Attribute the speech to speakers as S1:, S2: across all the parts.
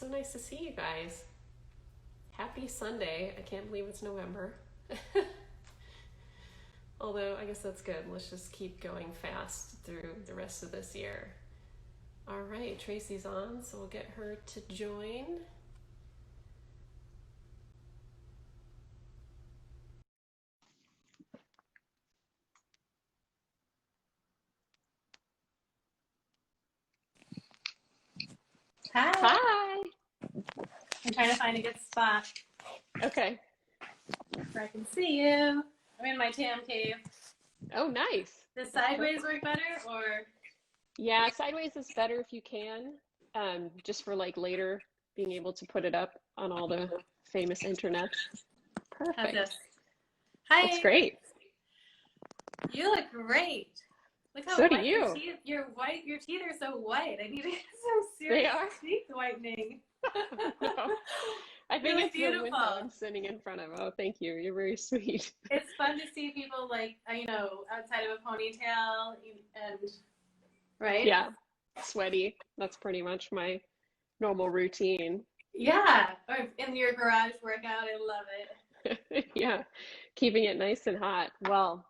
S1: So nice to see you guys. Happy Sunday. I can't believe it's November. Although, I guess that's good. Let's just keep going fast through the rest of this year. All right, Tracy's on, so we'll get her to join.
S2: Hi.
S1: Hi.
S2: I'm trying to find a good spot
S1: Okay.
S2: where I can see you. I'm in my Tam cave.
S1: Oh, nice.
S2: Does
S1: That's
S2: sideways
S1: perfect.
S2: work better or?
S1: Yeah, sideways is better if you can, just for like later being able to put it up on all the famous internets.
S2: How's this?
S1: Perfect. Looks
S2: Hi.
S1: great.
S2: You look great. Look how
S1: So do
S2: white your
S1: you.
S2: teeth. You're white. Your teeth are so white. I need to get some
S1: They
S2: serious
S1: are.
S2: teeth whitening.
S1: No. I
S2: You
S1: think
S2: look
S1: it's the window
S2: beautiful.
S1: I'm sitting in front of. Oh, thank you. You're very sweet.
S2: It's fun to see people like outside of a ponytail and right.
S1: Yeah, sweaty. That's pretty much my normal routine.
S2: Yeah. Or in your garage workout. I love it.
S1: Yeah, keeping it nice and hot. Well,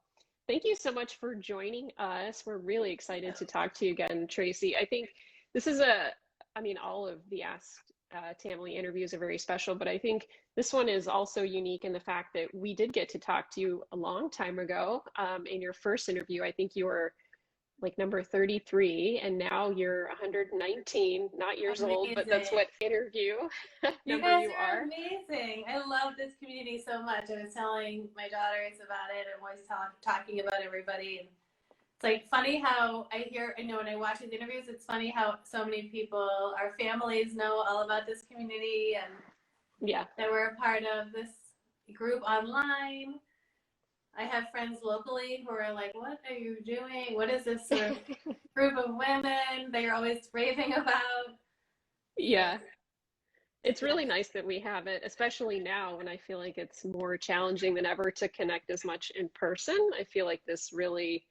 S1: thank you so much for joining us. We're really excited to talk to you again, Tracy. I think this is I mean, all of the Ask Tamily interviews are very special, but I think this one is also unique in the fact that we did get to talk to you a long time ago. In your first interview, I think you were like number 33, and now you're 119, not years old, but that's
S2: Amazing.
S1: what interview
S2: You
S1: number
S2: guys
S1: you
S2: are
S1: are.
S2: amazing. I love this community so much. I was telling my daughters about it. I'm always talking about everybody. And it's like funny how when I watch these interviews, it's funny how so many people, our families know all about this community and
S1: Yeah.
S2: that we're a part of this group online. I have friends locally who are like, what are you doing? What is this sort of group of women they're always raving about? So,
S1: Yeah. It's
S2: yeah.
S1: really nice that we have it, especially now when I feel like it's more challenging than ever to connect as much in person. I feel like this really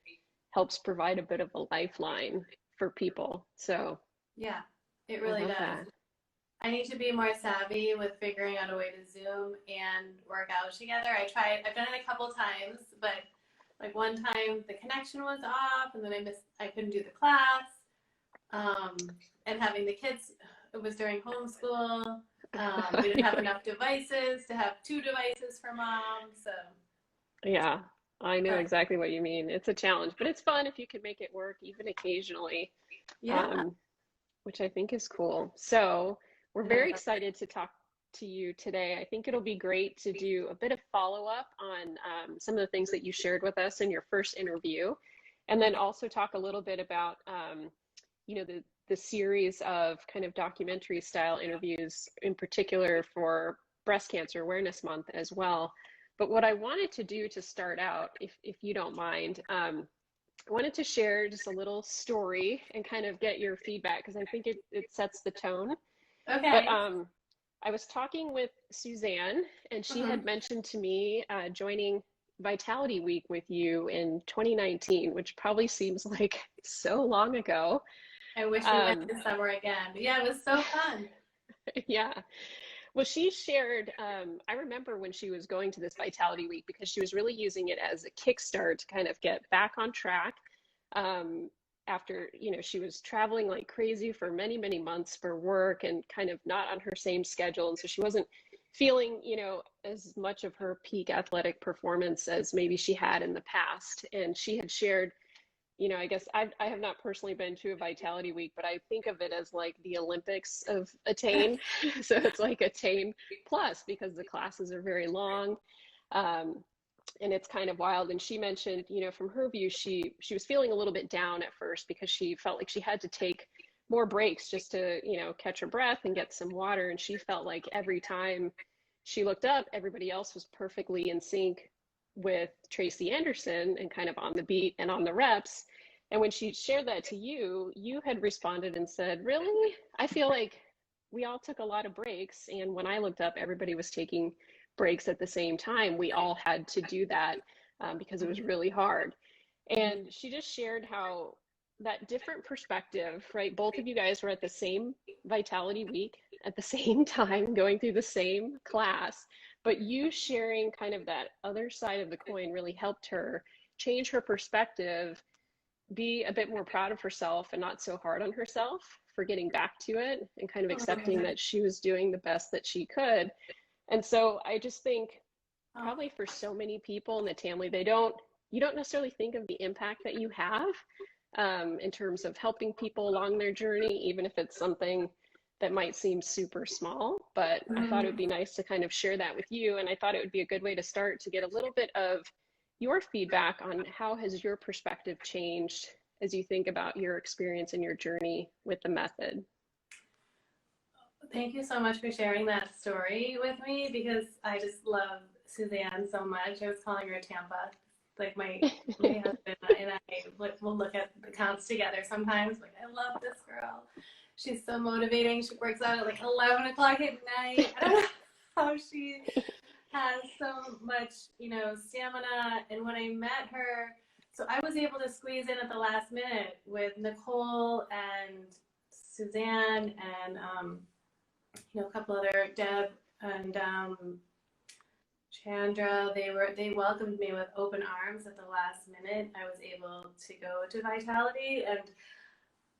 S1: helps provide a bit of a lifeline for people. So
S2: Yeah, it
S1: I
S2: really
S1: love
S2: does.
S1: that.
S2: I need to be more savvy with figuring out a way to Zoom and work out together. I've done it a couple times, but like one time the connection was off and then I couldn't do the class. Um, and having the kids, it was during homeschool. We didn't have enough devices to have two devices for mom. So,
S1: Yeah, I know
S2: but
S1: exactly what you mean. It's a challenge, but it's fun if you can make it work even occasionally,
S2: yeah,
S1: um, which I think is cool. So we're
S2: and I
S1: very
S2: love it.
S1: excited to talk to you today. I think it'll be great to do a bit of follow-up on some of the things that you shared with us in your first interview, and then
S2: Okay.
S1: also talk a little bit about, the series of kind of documentary style interviews, in particular for Breast Cancer Awareness Month as well. But what I wanted to do to start out, if you don't mind, I wanted to share just a little story and kind of get your feedback because I think it sets the tone. But
S2: Okay.
S1: I was talking with Suzanne, and she
S2: Mm-hmm.
S1: had mentioned to me joining Vitality Week with you in 2019, which probably seems like so long ago.
S2: I wish we went
S1: Um,
S2: this summer again. But yeah, it was so fun.
S1: yeah. Well, she shared, I remember when she was going to this Vitality Week because she was really using it as a kickstart to kind of get back on track. After, she was traveling like crazy for many, many months for work and kind of not on her same schedule. And so she wasn't feeling, as much of her peak athletic performance as maybe she had in the past. And she had shared, I guess I have not personally been to a Vitality Week, but I think of it as like the Olympics of Attain. So it's like Attain plus because the classes are very long. Um, and it's kind of wild. And she mentioned, from her view, she was feeling a little bit down at first because she felt like she had to take more breaks just to, catch her breath and get some water. And she felt like every time she looked up, everybody else was perfectly in sync with Tracy Anderson and kind of on the beat and on the reps. And when she shared that to you, you had responded and said, really? I feel like we all took a lot of breaks. And when I looked up, everybody was taking breaks at the same time. We all had to do that because it was really hard.
S2: Mm-hmm.
S1: And she just shared how that different perspective, right? Both of you guys were at the same Vitality Week at the same time, going through the same class, but you sharing kind of that other side of the coin really helped her change her perspective, be a bit more proud of herself and not so hard on herself for getting back to it, and kind of accepting that she was doing the best that she could. And so I just think probably for so many people in the Tamily, you don't necessarily think of the impact that you have in terms of helping people along their journey, even if it's something that might seem super small. But I thought it would be nice to kind of share that with you. And I thought it would be a good way to start to get a little bit of your feedback on how has your perspective changed as you think about your experience and your journey with the method.
S2: Thank you so much for sharing that story with me, because I just love Suzanne so much. I was calling her Tampa. Like my husband and I will look at the accounts together sometimes. Like, I love this girl. She's so motivating. She works out at like 11 o'clock at night. I don't know how she has so much, stamina. And when I met her, so I was able to squeeze in at the last minute with Nicole and Suzanne and a couple other, Deb and Chandra. They welcomed me with open arms at the last minute. I was able to go to Vitality, and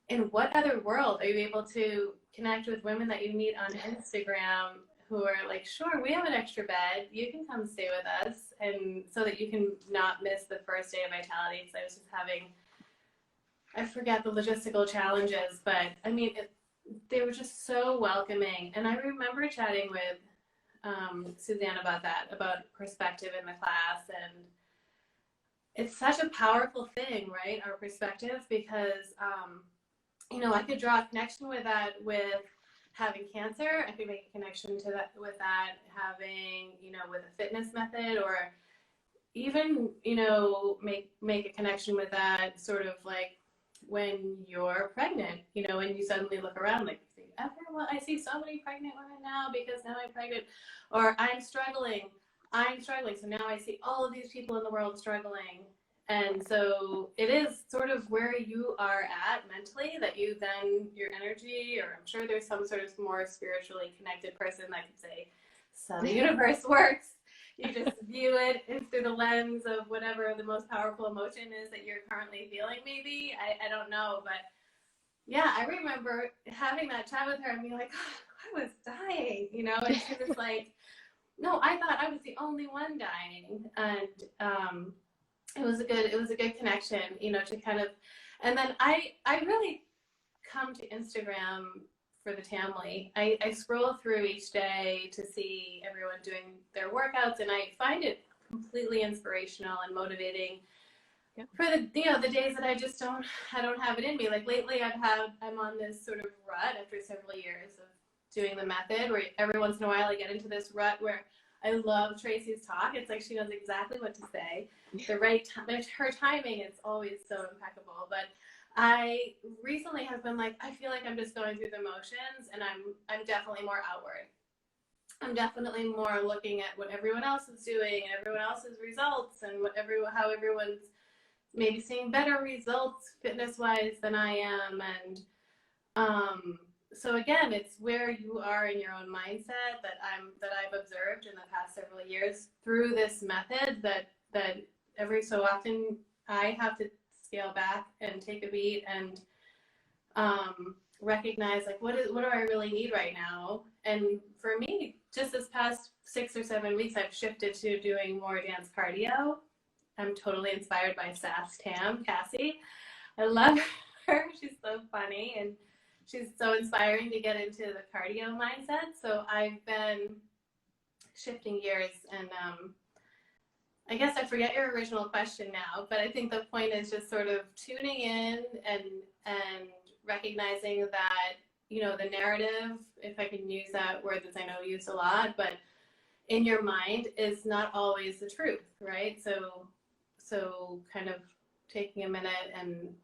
S2: in what other world are you able to connect with women that you meet on Instagram who are like, sure, we have an extra bed, you can come stay with us, and so that you can not miss the first day of Vitality. Because I was just I forget the logistical challenges, but I mean, they were just so welcoming. And I remember chatting with Suzanne about that, about perspective in the class. And it's such a powerful thing, right? Our perspective, because, I could draw a connection with that with having cancer. I could make a connection to that with that having, with a fitness method, or even, make a connection with that sort of like when you're pregnant, and you suddenly look around like, well, I see so many pregnant women now because now I'm pregnant, or I'm struggling. So now I see all of these people in the world struggling. And so it is sort of where you are at mentally that you then, your energy, or I'm sure there's some sort of more spiritually connected person that could say, so the universe works. You just view it through the lens of whatever the most powerful emotion is that you're currently feeling, maybe. I don't know. But yeah, I remember having that chat with her and being like, oh, I was dying, and she was like, no, I thought I was the only one dying. And it was a good connection, to kind of, and then I really come to Instagram for the Tamily. I scroll through each day to see everyone doing their workouts, and I find it completely inspirational and motivating. Yeah. For the days that I don't have it in me. Like lately I'm on this sort of rut after several years of doing the method, where every once in a while I get into this rut where I love Tracy's talk. It's like she knows exactly what to say. The right time, her timing is always so impeccable. But I recently have been like, I feel like I'm just going through the motions, and I'm definitely more outward. I'm definitely more looking at what everyone else is doing and everyone else's results, and how everyone's maybe seeing better results fitness wise than I am. And so again, it's where you are in your own mindset that I've observed in the past several years through this method, that every so often I have to scale back and take a beat and recognize, like, what do I really need right now? And for me, just this past 6 or 7 weeks, I've shifted to doing more dance cardio. I'm totally inspired by Sass Tam, Cassie. I love her. She's so funny, and she's so inspiring to get into the cardio mindset. So I've been shifting gears, and I guess I forget your original question now, but I think the point is just sort of tuning in and recognizing that, the narrative, if I can use that word that I know used a lot, but in your mind is not always the truth, right? So kind of taking a minute, and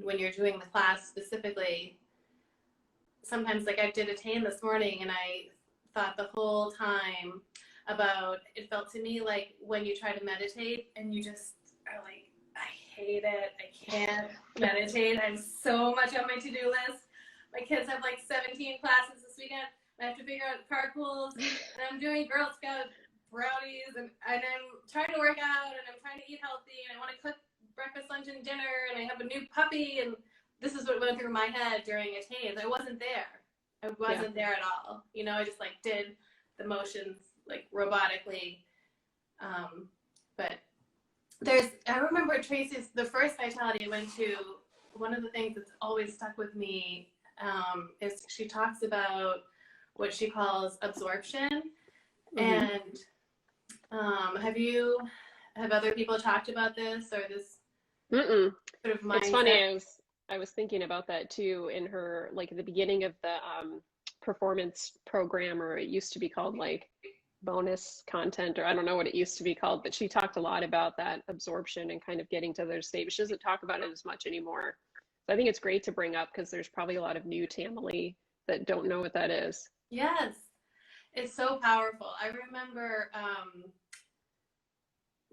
S2: when you're doing the class specifically, sometimes, like I did a Tane this morning, and I thought the whole time about, it felt to me like when you try to meditate and you just are like, I hate it, I can't meditate, I have so much on my to-do list. My kids have like 17 classes this weekend. I have to figure out carpools, and I'm doing Girl Scout brownies, and I'm trying to work out, and I'm trying to eat healthy, and I want to cook breakfast, lunch, and dinner, and I have a new puppy, and this is what went through my head during a TASE. I wasn't there. I wasn't there at all. You know, I just like did the motions like robotically. But I remember Tracy's, the first Vitality I went to, one of the things that's always stuck with me is she talks about what she calls absorption. Mm-hmm. And have other people talked about this or this sort of mindset?
S1: It's funny, I was thinking about that too in her, like at the beginning of the performance program, or it used to be called like bonus content, or I don't know what it used to be called, but she talked a lot about that absorption and kind of getting to their state. But she doesn't talk about it as much anymore. So I think it's great to bring up because there's probably a lot of new Tamily that don't know what that is.
S2: Yes, it's so powerful. I remember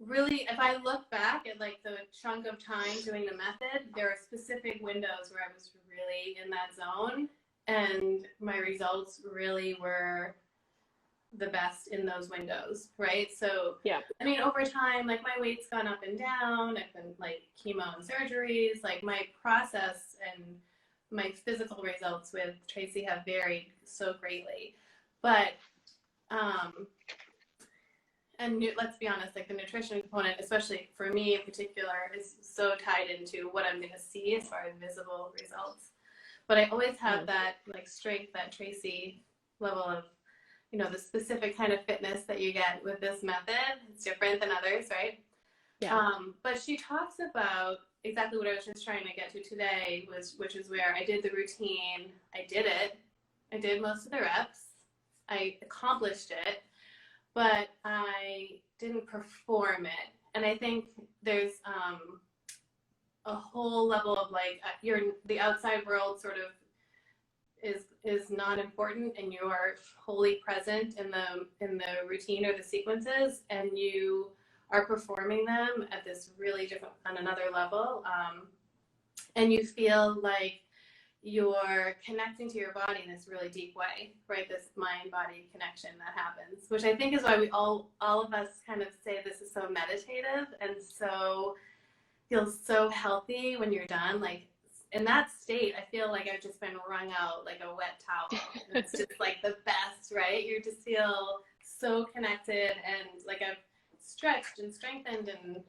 S2: really, if I look back at like the chunk of time doing the method, there are specific windows where I was really in that zone, and my results really were the best in those windows, right? So
S1: yeah,
S2: I mean, over time, like my weight's gone up and down. I've been like chemo and surgeries. Like my process and my physical results with Tracy have varied so greatly, but and let's be honest, like the nutrition component, especially for me in particular, is so tied into what I'm going to see as far as visible results. But I always have that like strength, that Tracy level of, you know, the specific kind of fitness that you get with this method. It's different than others, right?
S1: Yeah.
S2: But she talks about exactly what I was just trying to get to today, which is where I did the routine. I did it. I did most of the reps. I accomplished it, but I didn't perform it. And I think there's a whole level of like the outside world sort of is not important, and you are wholly present in the routine or the sequences, and you are performing them at this really different, on another level, and you feel like you're connecting to your body in this really deep way, right? This mind-body connection that happens, which I think is why we all of us kind of say this is so meditative and so feels so healthy when you're done. Like in that state, I feel like I've just been wrung out like a wet towel. It's just like the best, right? You just feel so connected, and like I've stretched and strengthened and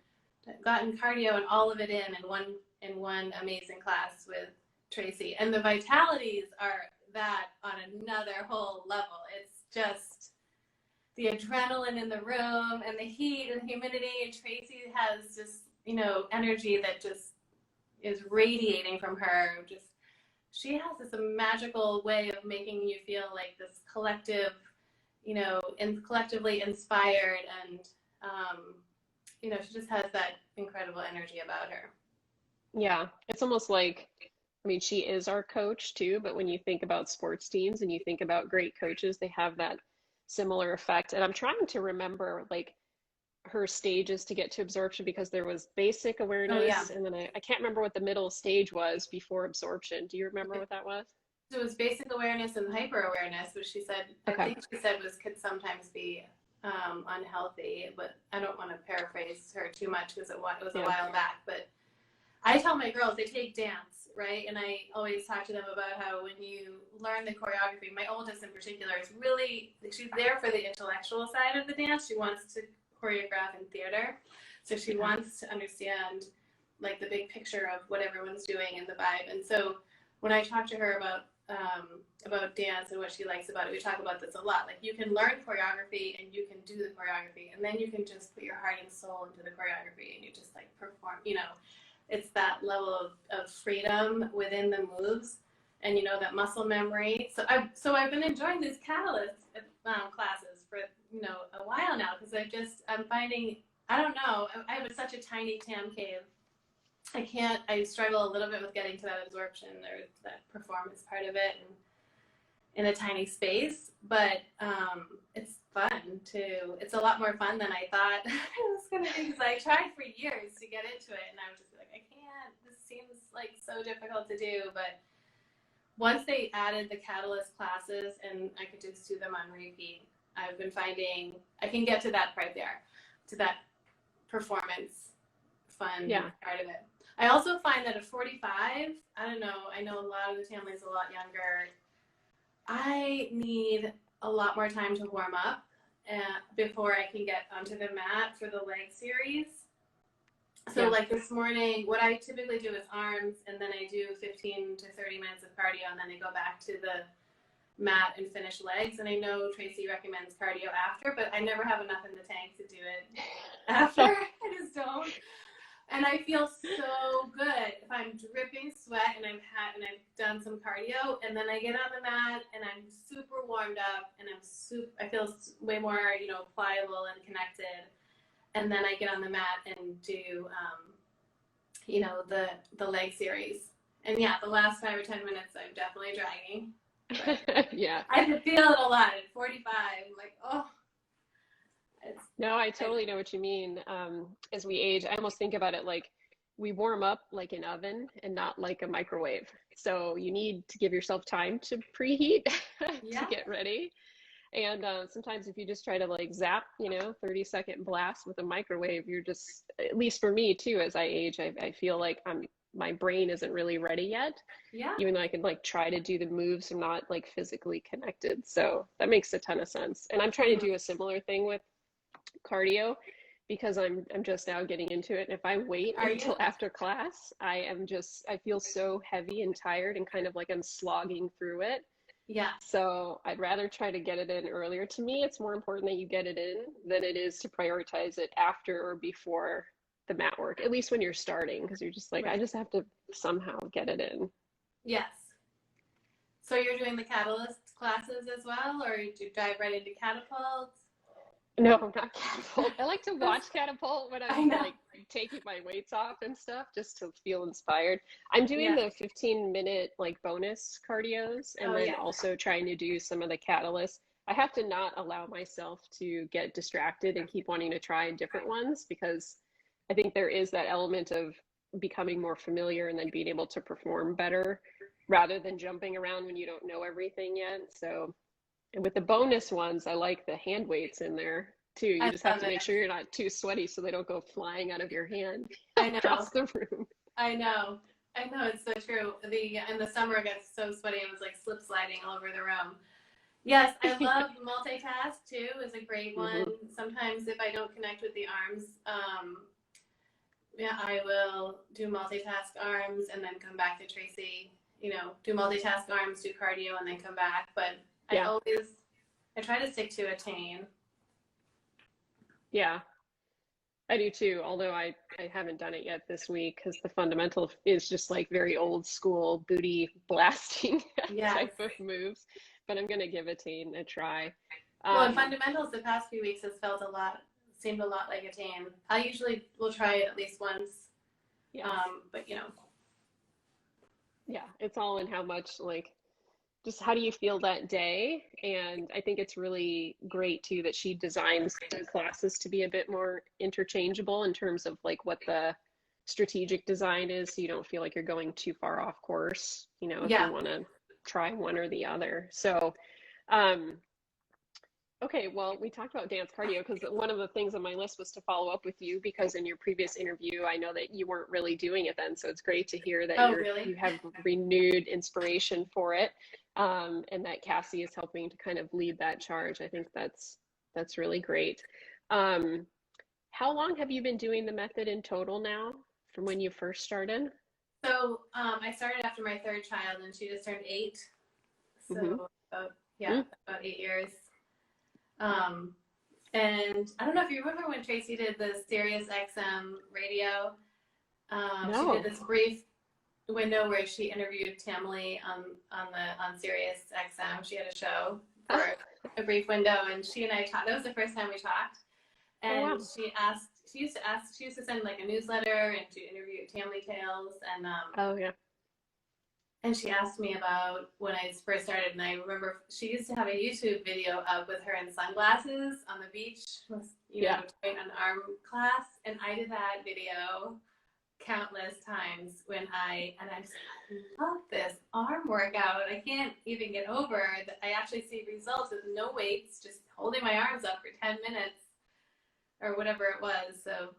S2: gotten cardio and all of it in one amazing class with Tracy. And the vitalities are that on another whole level. It's just the adrenaline in the room and the heat and humidity, and Tracy has just, you know, energy that just is radiating from her. Just, she has this magical way of making you feel like this collective, you know, and collectively inspired, and you know, she just has that incredible energy about her.
S1: Yeah, it's almost like, I mean, she is our coach too, but when you think about sports teams and you think about great coaches, they have that similar effect. And I'm trying to remember like her stages to get to absorption, because there was basic awareness, and then I can't remember what the middle stage was before absorption. Do you remember what that was?
S2: So it was basic awareness and hyper awareness, which she said, I think she said could sometimes be unhealthy, but I don't want to paraphrase her too much because it was a while back. But I tell my girls, they take dance, right? And I always talk to them about how when you learn the choreography, my oldest in particular is really, she's there for the intellectual side of the dance. She wants to choreograph in theater. So she wants to understand like the big picture of what everyone's doing and the vibe. And so when I talk to her about dance and what she likes about it, we talk about this a lot. Like you can learn choreography and you can do the choreography, and then you can just put your heart and soul into the choreography and you just like perform, you know. It's that level of freedom within the moves, and you know, that muscle memory. So I've been enjoying these Catalyst classes for, you know, a while now, because I'm finding, I don't know, I have such a tiny TAM cave. I struggle a little bit with getting to that absorption or that performance part of it, and in a tiny space, but it's fun too. It's a lot more fun than I thought it was gonna be, because I tried for years to get into it, and I was just like, I can't. This seems like so difficult to do, but once they added the Catalyst classes and I could just do them on repeat, I've been finding I can get to that part there, to that performance fun
S1: Yeah.
S2: part of it. I also find that at 45, I don't know, I know a lot of the families a lot younger. I need a lot more time to warm up before I can get onto the mat for the leg series. So
S1: Yeah.
S2: like this morning, what I typically do is arms, and then I do 15 to 30 minutes of cardio, and then I go back to the mat and finish legs. And I know Tracy recommends cardio after, but I never have enough in the tank to do it after. I just don't. And I feel so good if I'm dripping sweat and I've done some cardio, and then I get on the mat and I'm super warmed up and I feel way more, pliable and connected. And then I get on the mat and do, the leg series. And yeah, the last 5 or 10 minutes, I'm definitely dragging.
S1: Yeah.
S2: I feel it a lot at 45. I'm like, oh,
S1: No, I totally know what you mean. As we age, I almost think about it like we warm up like an oven and not like a microwave. So you need to give yourself time to preheat to
S2: yeah,
S1: get ready. And sometimes if you just try to like zap, 30-second blast with a microwave, you're just, at least for me too, as I age, I feel like my brain isn't really ready yet,
S2: yeah,
S1: even though I can like try to do the moves. I'm not like physically connected. So that makes a ton of sense. And I'm trying to
S2: mm-hmm.
S1: do a similar thing with cardio because I'm just now getting into it. And if I wait
S2: Are you?
S1: until after class, I feel so heavy and tired and kind of like I'm slogging through it.
S2: Yeah.
S1: So I'd rather try to get it in earlier. To me, it's more important that you get it in than it is to prioritize it after or before the mat work, at least when you're starting, because you're just like, I
S2: Right.
S1: just have to somehow get it in.
S2: Yes. So you're doing the Catalyst classes as well, or do you dive right into catapults?
S1: No, not catapult. I like to watch catapult when
S2: I
S1: I'm
S2: know.
S1: like taking my weights off and stuff just to feel inspired. I'm doing
S2: Yeah.
S1: the 15-minute like bonus cardios and
S2: Oh
S1: then
S2: yeah.
S1: also trying to do some of the catalysts. I have to not allow myself to get distracted and keep wanting to try different ones because I think there is that element of becoming more familiar and then being able to perform better rather than jumping around when you don't know everything yet. So and with the bonus ones, I like the hand weights in there too. You
S2: I
S1: just have
S2: love
S1: to make
S2: it.
S1: sure you're not too sweaty so they don't go flying out of your hand
S2: I
S1: across
S2: know.
S1: the room.
S2: I know. I know. It's so true. In the summer it gets so sweaty. It was like slip sliding all over the room. Yes, I love multitask too. Is a great one.
S1: Hmm.
S2: Sometimes if I don't connect with the arms, yeah, I will do multitask arms and then come back to Tracy. Do multitask arms, do cardio, and then come back. But I
S1: Yeah,
S2: always I try to stick to a chain.
S1: yeah, I do too. Although I haven't done it yet this week because the fundamental is just like very old school booty blasting
S2: Yes.
S1: type of moves. But I'm gonna give a try.
S2: Well, in
S1: Um,
S2: fundamentals, the past few weeks has seemed a lot like a tan. I usually will try it at least once,
S1: yes,
S2: but
S1: yeah, it's all in how much like just how do you feel that day? And I think it's really great too that she designs the classes to be a bit more interchangeable in terms of like what the strategic design is, so you don't feel like you're going too far off course, if you
S2: yeah.
S1: want to try one or the other. So, um, okay, well, we talked about dance cardio because one of the things on my list was to follow up with you because in your previous interview, I know that you weren't really doing it then. So it's great to hear that
S2: Oh,
S1: you
S2: really?
S1: have renewed inspiration for it, and that Cassie is helping to kind of lead that charge. I think that's really great. Um, how long have you been doing the method in total now from when you first started?
S2: So I started after my third child, and she just turned 8.
S1: Mm-hmm.
S2: So yeah, about 8 years. Um, and I don't know if you remember when Tracy did the Sirius XM radio. She did
S1: No.
S2: this brief window where she interviewed Tamily on Sirius XM. She had a show for a brief window, and she and I talked. That was the first time we talked.
S1: Oh,
S2: And
S1: wow.
S2: she used to send like a newsletter and to interview Tamily Tales,
S1: Oh, yeah.
S2: and she asked me about when I first started. And I remember she used to have a YouTube video up with her in sunglasses on the beach,
S1: Yeah.
S2: doing an arm class, and I did that video countless times when I just love this arm workout. I can't even get over that I actually see results with no weights, just holding my arms up for 10 minutes or whatever it was. So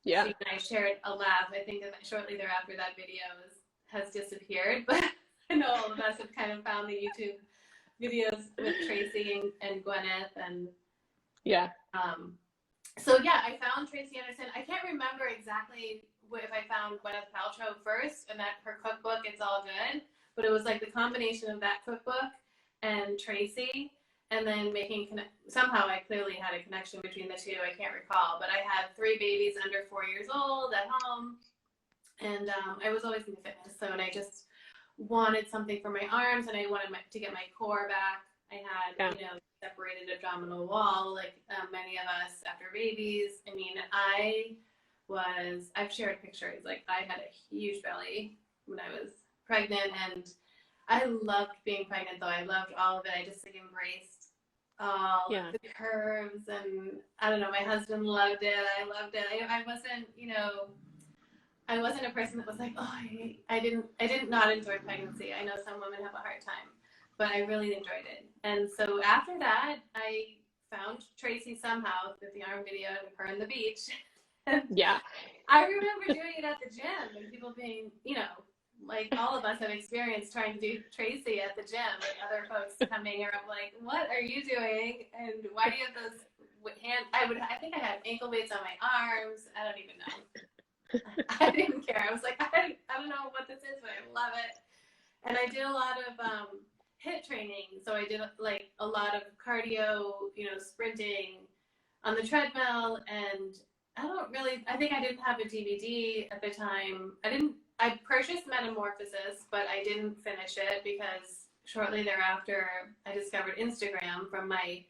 S1: Yeah.
S2: she and I shared a laugh. I think that shortly thereafter that video has disappeared, but I know all of us have kind of found the YouTube videos with Tracy and Gwyneth and
S1: yeah.
S2: So yeah, I found Tracy Anderson. I can't remember exactly if I found Gwyneth Paltrow first and that her cookbook, It's All Good, but it was like the combination of that cookbook and Tracy, and then somehow I clearly had a connection between the two. I can't recall, but I had 3 babies under 4 years old at home, and I was always into fitness. So, and I just wanted something for my arms, and I wanted to get my core back. I had, separated abdominal wall, like many of us after babies. I mean, I've shared pictures. Like, I had a huge belly when I was pregnant, and I loved being pregnant, though. I loved all of it. I just embraced all the curves, and I don't know, my husband loved it. I loved it. I wasn't, I wasn't a person that was like, oh, I didn't not enjoy pregnancy. I know some women have a hard time, but I really enjoyed it. And so after that, I found Tracy somehow with the arm video of her on the beach.
S1: Yeah.
S2: I remember doing it at the gym and people being, like all of us have experienced trying to do Tracy at the gym and other folks coming around like, what are you doing? And why do you have those I think I had ankle weights on my arms. I don't even know. I didn't care. I was like, I don't know what this is, but I love it. And I did a lot of HIIT training. So I did like a lot of cardio, sprinting on the treadmill. And I think I didn't have a DVD at the time. I purchased Metamorphosis, but I didn't finish it because shortly thereafter I discovered Instagram from my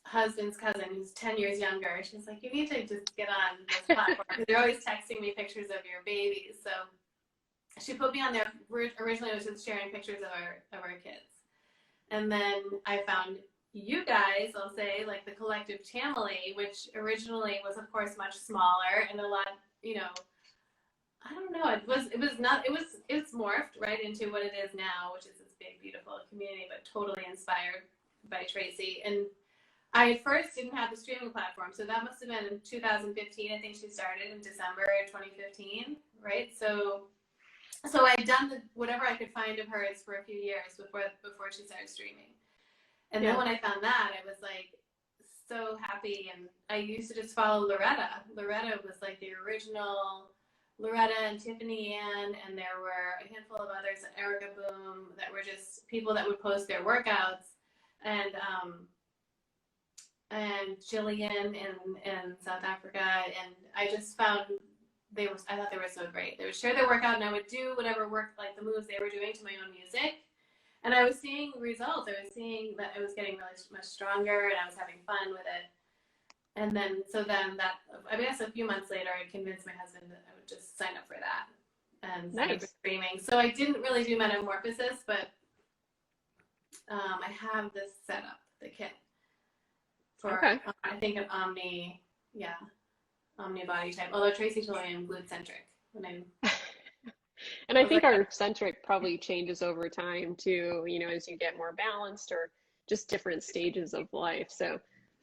S2: husband's cousin who's 10 years younger. She's like, you need to just get on this platform because they're always texting me pictures of your babies. So she put me on there. Originally I was just sharing pictures of our kids, and then I found you guys, I'll say, like the collective Tamily, which originally was of course much smaller and a lot, I don't know, it's morphed right into what it is now, which is this big beautiful community, but totally inspired by Tracy. And I first didn't have the streaming platform, so that must have been in 2015. I think she started in December 2015, right? So I'd done whatever I could find of hers for a few years before she started streaming. And then when I found that, I was like so happy. And I used to just follow Loretta. Loretta was like the original Loretta and Tiffany Ann, and there were a handful of others, Erica Boom, that were just people that would post their workouts. And Jillian in South Africa, and I just found I thought they were so great. They would share their workout, and I would do whatever work, like the moves they were doing to my own music, and I was seeing results. I was seeing that I was getting really much stronger, and I was having fun with it. And then, I guess a few months later, I convinced my husband that I would just sign up for that and sign up for streaming. So I didn't really do Metamorphosis, but I have this set up, the kit. For I think an Omni body type. Although Tracy told me I'm glute centric
S1: and I think our centric probably changes over time too, as you get more balanced or just different stages of life. So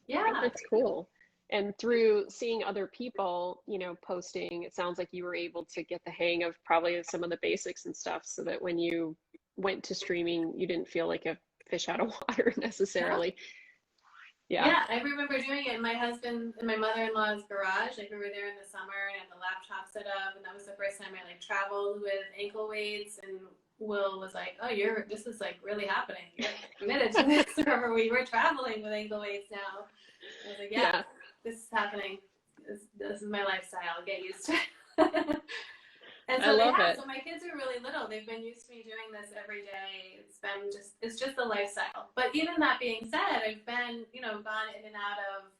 S1: yeah, I think that's cool. And through seeing other people, posting, it sounds like you were able to get the hang of probably some of the basics and stuff so that when you went to streaming, you didn't feel like a fish out of water necessarily.
S2: Yeah, I remember doing it in my husband and my mother-in-law's garage. Like we were there in the summer and had the laptop set up, and that was the first time I traveled with ankle weights. And Will was like, "Oh, this is like really happening. You're committed to this." Remember, we were traveling with ankle weights now. I was like, "Yeah, this is happening. This is my lifestyle. Get used to it." And so So my kids are really little. They've been used to me doing this every day. It's just the lifestyle. But even that being said, I've been, gone in and out of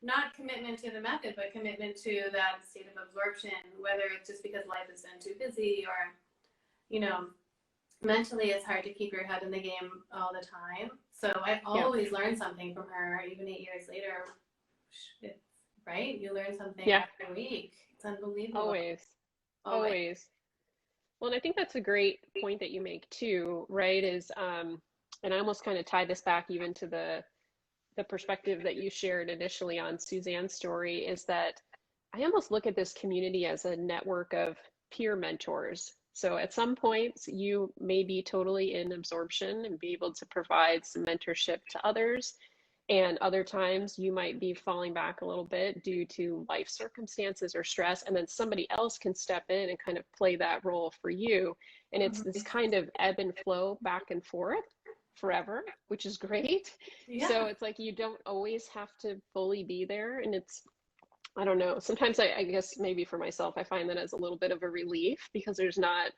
S2: not commitment to the method, but commitment to that state of absorption, whether it's just because life has been too busy or, mentally it's hard to keep your head in the game all the time. So I've always learned something from her, even 8 years later. It's right? You learn something
S1: Yeah,
S2: every week. It's unbelievable.
S1: always,
S2: Always.
S1: always. Well, and I think that's a great point that you make too, right? And I almost kind of tie this back even to the perspective that you shared initially on Suzanne's story, is that I almost look at this community as a network of peer mentors. So at some points, you may be totally in absorption and be able to provide some mentorship to others. And other times you might be falling back a little bit due to life circumstances or stress, and then somebody else can step in and kind of play that role for you. And it's this
S2: Mhm.
S1: kind of ebb and flow back and forth forever, which is great. So
S2: Yeah.
S1: it's like you don't always have to fully be there. And it's, I don't know, sometimes I guess maybe for myself, I find that as a little bit of a relief because there's not,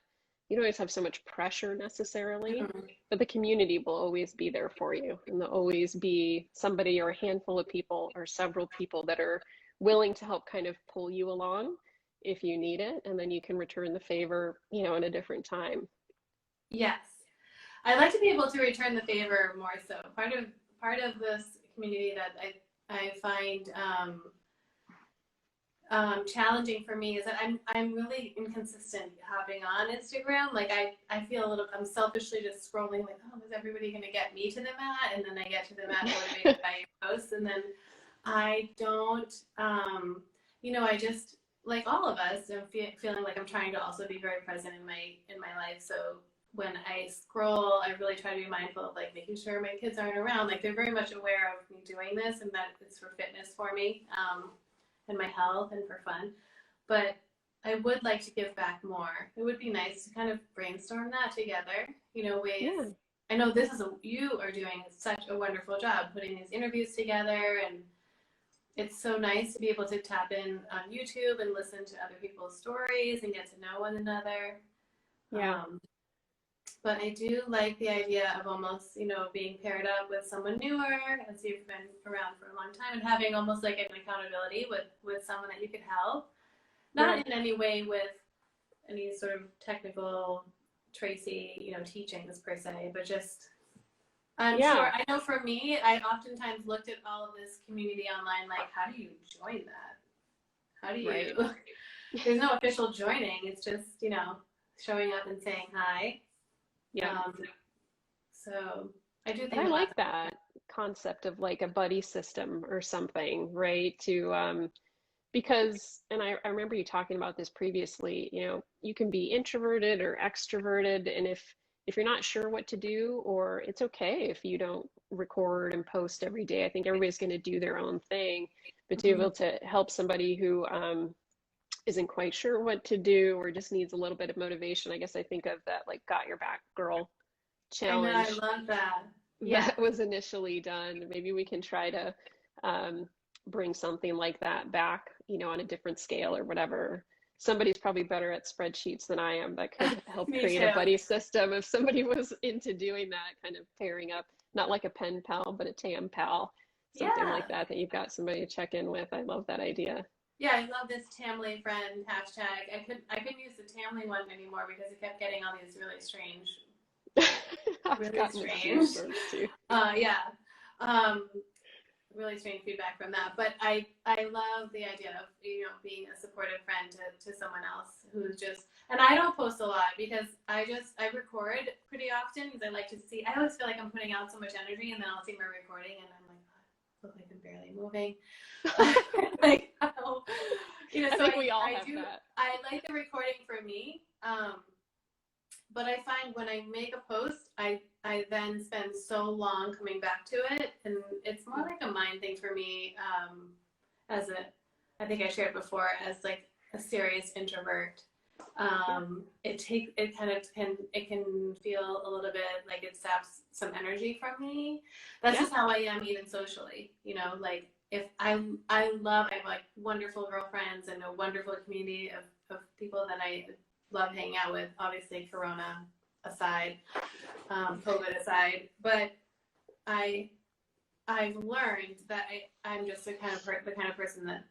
S1: you don't always have so much pressure necessarily,
S2: Mhm.
S1: but the community will always be there for you. And there'll always be somebody or a handful of people or several people that are willing to help kind of pull you along if you need it. And then you can return the favor, in a different time.
S2: Yes. I like to be able to return the favor more so. Part of this community that I find challenging for me is that I'm really inconsistent hopping on Instagram. Like I feel a little, I'm selfishly just scrolling like, oh, is everybody going to get me to the mat? And then I get to the mat motivated by your posts, and then I don't, I just, like all of us, I'm feeling like I'm trying to also be very present in my life. So when I scroll, I really try to be mindful of like making sure my kids aren't around. Like they're very much aware of me doing this, and that it's for fitness for me, and my health and for fun. But I would like to give back more. It would be nice to kind of brainstorm that together. Ways.
S1: Yeah.
S2: I know you are doing such a wonderful job putting these interviews together, and it's so nice to be able to tap in on YouTube and listen to other people's stories and get to know one another.
S1: Yeah.
S2: Um, but I do like the idea of almost, being paired up with someone newer as you've been around for a long time, and having almost like an accountability with someone that you could help.
S1: Yeah.
S2: Not in any way with any sort of technical Tracy, teachings per se, but just I'm sure.
S1: Yeah.
S2: I know for me, I oftentimes looked at all of this community online like, how do you join that? How do you?
S1: Right.
S2: There's no official joining. It's just, showing up and saying hi.
S1: Yeah.
S2: Um, so I do
S1: But
S2: think
S1: I
S2: a lot.
S1: like that concept of like a buddy system or something, right? Because, and I remember you talking about this previously, you can be introverted or extroverted. And if you're not sure what to do, or it's okay if you don't record and post every day. I think everybody's going to do their own thing, but to be
S2: Mhm.
S1: able to help somebody who isn't quite sure what to do or just needs a little bit of motivation, I guess I think of that like Got Your Back Girl
S2: I know. I
S1: challenge
S2: love that. Yeah.
S1: that was initially done. Maybe we can try to um, bring something like that back, on a different scale or whatever. Somebody's probably better at spreadsheets than I am that could help
S2: Me
S1: create a
S2: too.
S1: buddy system if somebody was into doing that, kind of pairing up, not like a pen pal, but a TAM pal, something
S2: Yeah.
S1: like that you've got somebody to check in with. I love that idea.
S2: Yeah, I love this Tamily friend hashtag. I couldn't use the Tamily one anymore because it kept getting all these
S1: I've
S2: really
S1: gotten a few
S2: strange.
S1: of those too.
S2: Yeah. Um, really strange feedback from that. But I love the idea of being a supportive friend to someone else who's just, and I don't post a lot because I record pretty often because I like to see. I always feel like I'm putting out so much energy, and then I'll see my recording and I'm like, oh, I look like I'm barely moving. Like, oh,
S1: I
S2: so
S1: think we all
S2: I
S1: have
S2: do.
S1: that.
S2: I like the recording for me. But I find when I make a post, I then spend so long coming back to it, and it's more like a mind thing for me. As I think I shared before, as like a serious introvert,
S1: Yeah.
S2: it kind of can feel a little bit like it saps some energy from me. That's
S1: Yeah.
S2: just how I am, even socially. Like if I have like wonderful girlfriends and a wonderful community of people that I love hanging out with, obviously Corona aside, COVID aside. But I I've learned that I'm just the kind of person that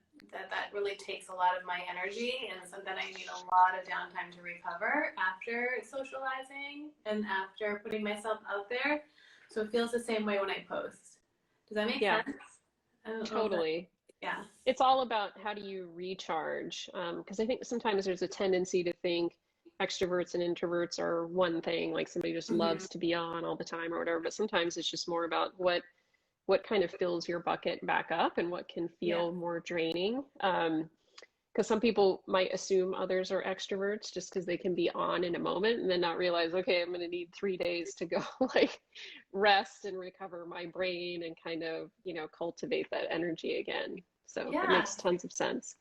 S2: really takes a lot of my energy, and so that I need a lot of downtime to recover after socializing and after putting myself out there. So it feels the same way when I post. Does that make
S1: Yeah.
S2: sense? I don't know if that.
S1: Totally.
S2: Yeah.
S1: It's all about how do you recharge? Because I think sometimes there's a tendency to think extroverts and introverts are one thing, like somebody just
S2: Hmm.
S1: loves to be on all the time or whatever. But sometimes it's just more about what kind of fills your bucket back up and what can
S2: Yeah.
S1: feel more draining. Because some people might assume others are extroverts just because they can be on in a moment and then not realize, okay, I'm going to need 3 days to go like rest and recover my brain and kind of, cultivate that energy again. So it
S2: Yeah.
S1: makes tons of sense.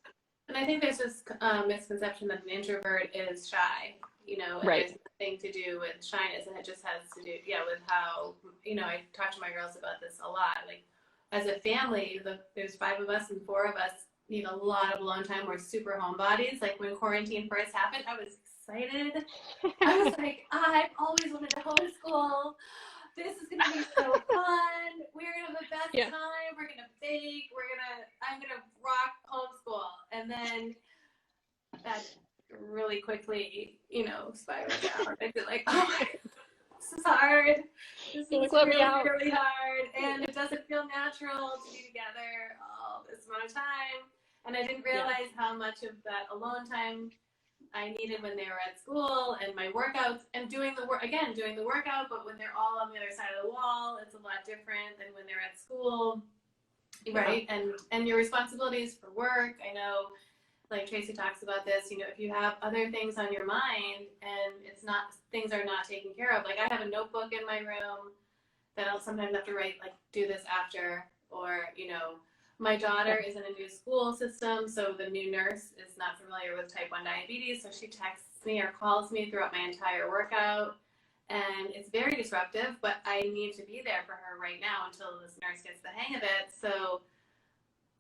S2: And I think there's this misconception that an introvert is shy, and
S1: Right.
S2: there's nothing to do with shyness, and it just has to do, yeah, with how, I talk to my girls about this a lot. Like, as a family, there's 5 of us, and 4 of us need a lot of alone time. We're super homebodies. Like, when quarantine first happened, I was excited. I was like, I've always wanted to homeschool. This is gonna be so fun. We're gonna have the best
S1: Yeah.
S2: time. We're gonna bake. I'm gonna rock homeschool. And then that really quickly, spiraled down. I feel like, oh my God, this is hard. This
S1: You're
S2: is
S1: like, let me
S2: really,
S1: out.
S2: really hard. And it doesn't feel natural to be together all this amount of time. And I didn't
S1: Yeah.
S2: realize how much of that alone time I needed when they were at school, and my workouts, and doing the workout, but when they're all on the other side of the wall, it's a lot different than when they're at school,
S1: Yeah.
S2: right? And your responsibilities for work. I know, like Tracy talks about this, if you have other things on your mind and things are not taken care of. Like, I have a notebook in my room that I'll sometimes have to write, like, do this after, or, my daughter is in a new school system, so the new nurse is not familiar with type 1 diabetes, so she texts me or calls me throughout my entire workout, and it's very disruptive, but I need to be there for her right now until this nurse gets the hang of it. So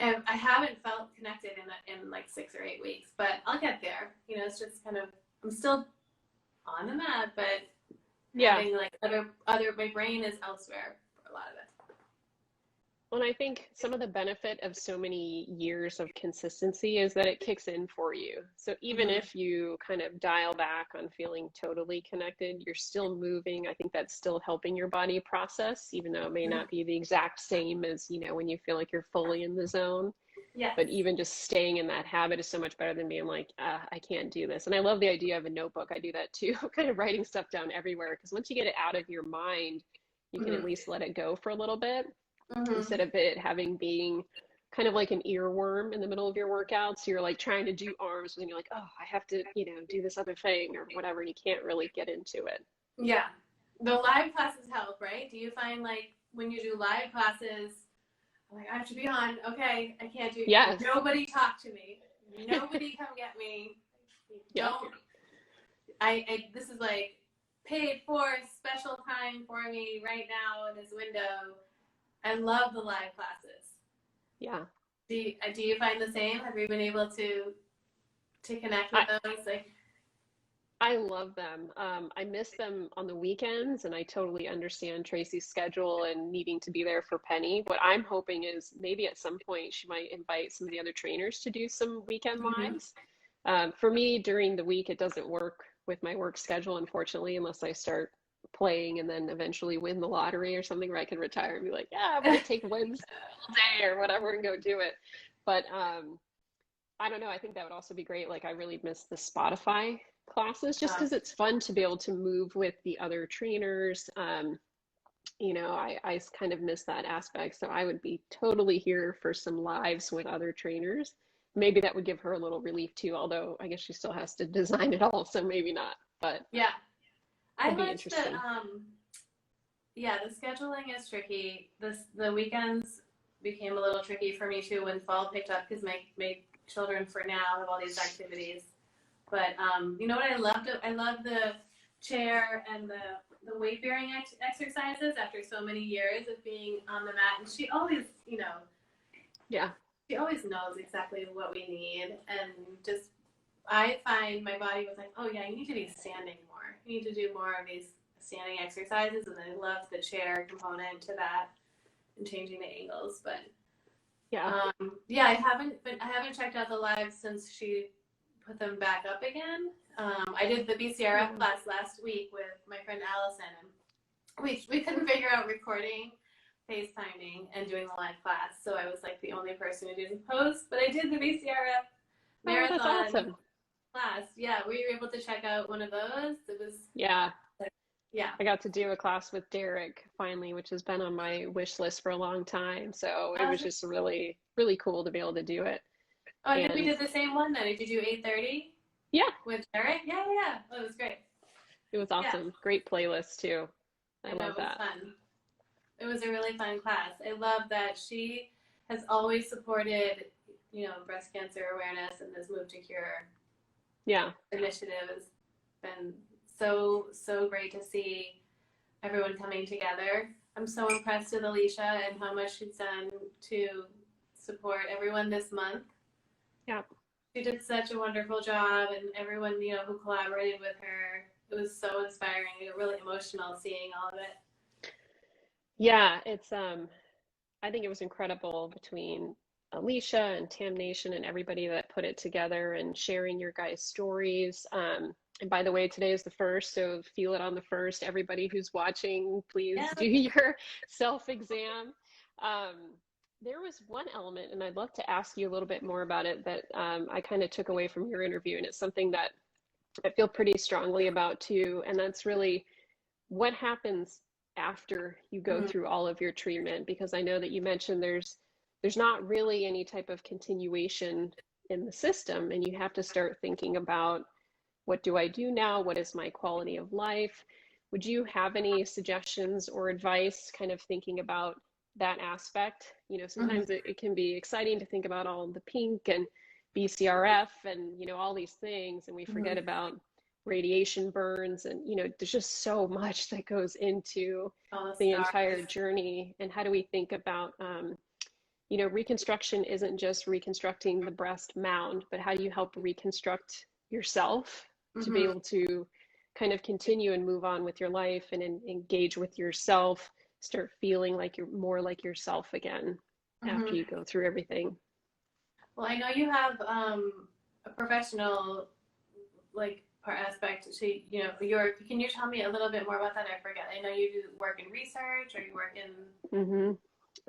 S2: I haven't felt connected in like 6 or 8 weeks, but I'll get there. It's just kind of, I'm still on the mat, but
S1: Yeah.
S2: having like my brain is elsewhere for a lot of it.
S1: Well, and I think some of the benefit of so many years of consistency is that it kicks in for you. So even
S2: Mm-hmm.
S1: if you kind of dial back on feeling totally connected, you're still moving. I think that's still helping your body process, even though it may not be the exact same as, when you feel like you're fully in the zone.
S2: Yes.
S1: But even just staying in that habit is so much better than being like, I can't do this. And I love the idea of a notebook. I do that too, kind of writing stuff down everywhere. Because once you get it out of your mind, you can at
S2: Mm-hmm.
S1: least let it go for a little bit
S2: Mm-hmm.
S1: instead of it having being kind of like an earworm in the middle of your workouts. So you're like trying to do arms and you're like, oh, I have to, do this other thing or whatever. And you can't really get into it.
S2: Yeah. The live classes help, right? Do you find, like, when you do live classes, like, I have to be on, okay, I can't do,
S1: Yes.
S2: nobody talk to me. Nobody come get me.
S1: Yep.
S2: Don't, this is like paid for special time for me right now in this window. I love the live classes.
S1: Yeah.
S2: Do you find the same? Have you been able to connect with
S1: I,
S2: those? Like,
S1: I love them. I miss them on the weekends, and I totally understand Tracy's schedule and needing to be there for Penny. What I'm hoping is maybe at some point she might invite some of the other trainers to do some weekend
S2: mm-hmm.
S1: lives. For me, during the week, it doesn't work with my work schedule, unfortunately, unless I start playing and then eventually win the lottery or something where I can retire and be like, yeah, I'm going to take Wednesday all day or whatever and go do it. But I don't know. I think that would also be great. Like, I really miss the Spotify classes just because it's fun to be able to move with the other trainers. I kind of miss that aspect. So I would be totally here for some lives with other trainers. Maybe that would give her a little relief too, although I guess she still has to design it all, so maybe not. But
S2: Yeah, I
S1: it'd be
S2: liked the
S1: interesting.
S2: yeah, the scheduling is tricky. The weekends became a little tricky for me too when fall picked up because my children for now have all these activities. But you know what I loved? I love the chair and the weight bearing exercises after so many years of being on the mat. And she always,
S1: Yeah.
S2: she always knows exactly what we need. And just, I find my body was like, oh yeah, you need to be standing more. You need to do more of these standing exercises. And I love the chair component to that and changing the angles. But
S1: Yeah.
S2: yeah, I haven't checked out the live since she put them back up again. I did the BCRF class last week with my friend Allison, and we couldn't figure out recording FaceTiming and doing the live class. So I was like the only person who didn't post, but I did the BCRF
S1: Oh, that's
S2: marathon
S1: awesome.
S2: class. Yeah, were you able to check out one of those? It was,
S1: Yeah,
S2: yeah.
S1: I got to do a class with Derek finally, which has been on my wish list for a long time. So it was just really, really cool to be able to do it.
S2: Oh, I think we
S1: And
S2: did the same one then. Did you do 8:30
S1: yeah,
S2: with Derek? Yeah, yeah, yeah. Oh, it was great.
S1: it was
S2: Yeah,
S1: awesome. Great playlist too. I
S2: I know
S1: love
S2: it was
S1: that.
S2: fun. It was a really fun class. I love that she has always supported, breast cancer awareness, and this Move to Cure
S1: Yeah.
S2: initiative has been so, so great to see everyone coming together. I'm so impressed with Alicia and how much she's done to support everyone this month.
S1: Yeah.
S2: She did such a wonderful job, and everyone, who collaborated with her, it was so inspiring. It got really emotional seeing all of it.
S1: Yeah, I think it was incredible between Alicia and Tam Nation and everybody that put it together and sharing your guys' stories. And by the way, today is the first, so feel it on the first. Everybody who's watching, please
S2: Yeah.
S1: do your self-exam. Um, there was one element, and I'd love to ask you a little bit more about it, that I kind of took away from your interview, and it's something that I feel pretty strongly about too, and that's really what happens after you go
S2: Mm-hmm.
S1: through all of your treatment, because I know that you mentioned there's not really any type of continuation in the system, and you have to start thinking about, what do I do now? What is my quality of life? Would you have any suggestions or advice, kind of thinking about that aspect?
S2: Mm-hmm.
S1: Sometimes it can be exciting to think about all the pink and BCRF and all these things, and we
S2: Mm-hmm.
S1: forget about radiation burns, and there's just so much that goes into
S2: All the
S1: the
S2: scars.
S1: entire journey. And how do we think about reconstruction isn't just reconstructing the breast mound, but how do you help reconstruct yourself to be
S2: Mm-hmm.
S1: able to kind of continue and move on with your life and engage with yourself, start feeling like you're more like yourself again after
S2: Mm-hmm.
S1: you go through everything.
S2: Well, I know you have a professional like part aspect to your. Can you tell me a little bit more about that? I forget. I know you do work in research, or you work in.
S1: Hmm.